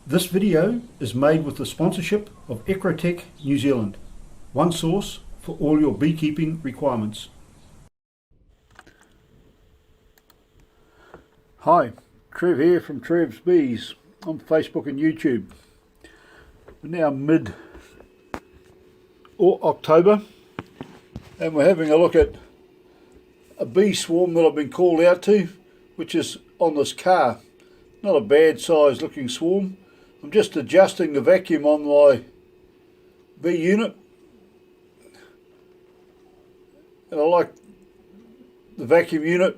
This video is made with the sponsorship of Ecrotech New Zealand, one source for all your beekeeping requirements. Hi, Trev here from Trevs Bees on Facebook and YouTube. We're now mid-October and we're having a look at a bee swarm that I've been called out to, which is on this car. Not a bad size looking swarm. I'm just adjusting the vacuum on my bee unit, and I like the vacuum unit.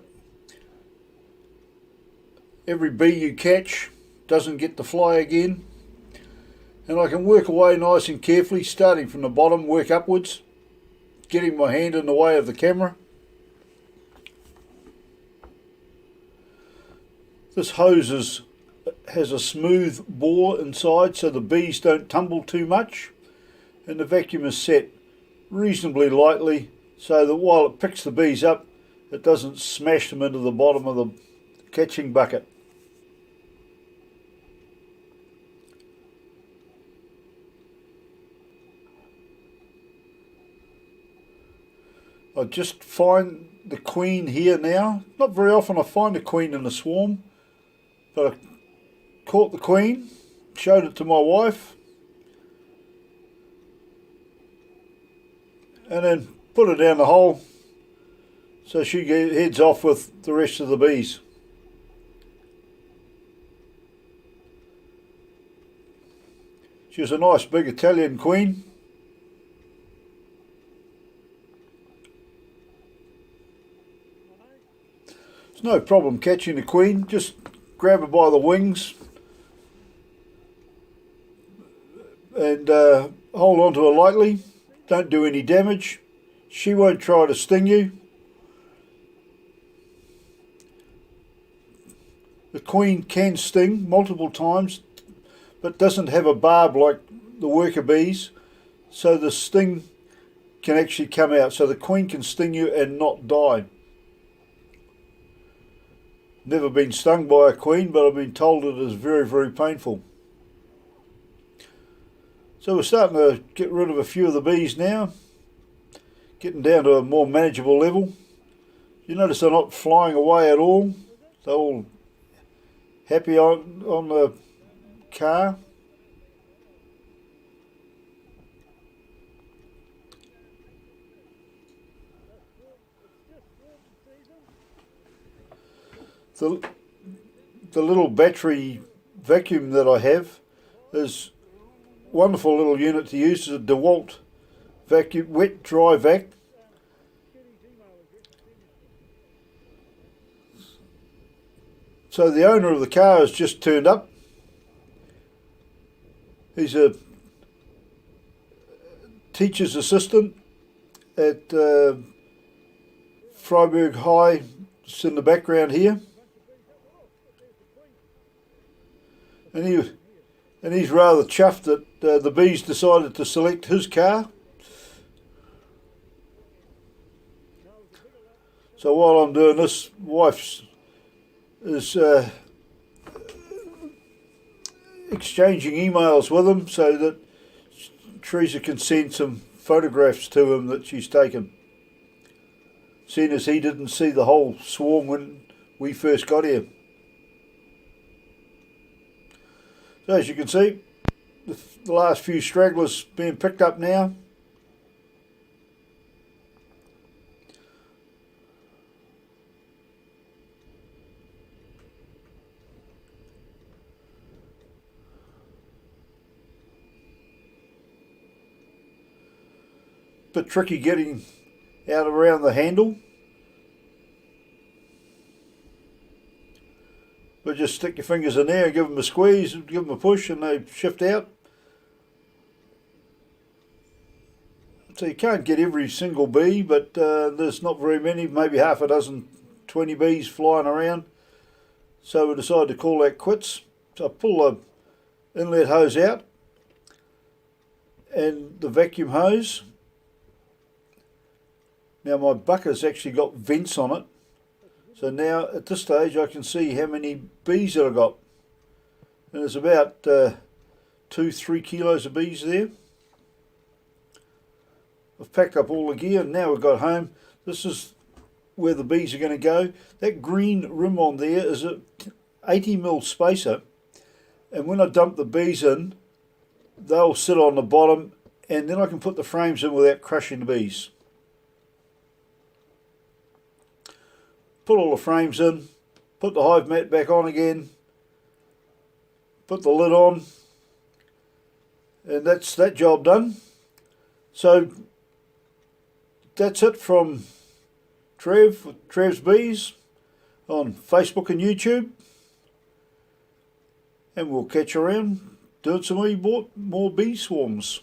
Every bee you catch doesn't get to fly again, and I can work away nice and carefully, starting from the bottom, work upwards, getting my hand in the way of the camera. This hose has a smooth bore inside so the bees don't tumble too much, and the vacuum is set reasonably lightly so that while it picks the bees up, it doesn't smash them into the bottom of the catching bucket. I just find the queen here now. Not very often I find a queen in a swarm, but I caught the queen, showed it to my wife, and then put her down the hole so she heads off with the rest of the bees. She was a nice big Italian queen. It's no problem catching the queen, just grab her by the wings and hold on to her lightly. Don't do any damage. She won't try to sting you. The queen can sting multiple times, but doesn't have a barb like the worker bees, so the sting can actually come out, so the queen can sting you and not die. Never been stung by a queen, but I've been told it is very, very painful. So we're starting to get rid of a few of the bees now, getting down to a more manageable level. You notice they're not flying away at all. They're all happy on the car. The little battery vacuum that I have is a wonderful little unit to use. It's a DeWalt vacuum, wet dry vac. So the owner of the car has just turned up. He's a teacher's assistant at Freiburg High. It's in the background here. And he's rather chuffed that the bees decided to select his car. So while I'm doing this, wife is exchanging emails with him so that Teresa can send some photographs to him that she's taken, seeing as he didn't see the whole swarm when we first got here. So as you can see, the last few stragglers being picked up now. Bit tricky getting out around the handle. But just stick your fingers in there and give them a squeeze, give them a push, and they shift out. So you can't get every single bee, but there's not very many, maybe half a dozen, 20 bees flying around. So we decided to call that quits. So I pull the inlet hose out and the vacuum hose Now my bucker's actually got vents on it, so now at this stage I can see how many bees that I've got. And there's about 2-3 kilos of bees there. I've packed up all the gear and now we've got home. This is where the bees are going to go. That green rim on there is a 80mm spacer, and when I dump the bees in, they'll sit on the bottom, and then I can put the frames in without crushing the bees. Put all the frames in, put the hive mat back on again, put the lid on, and that's that job done. So that's it from Trev with Trevs Bees on Facebook and YouTube, and we'll catch you around doing some more bee swarms.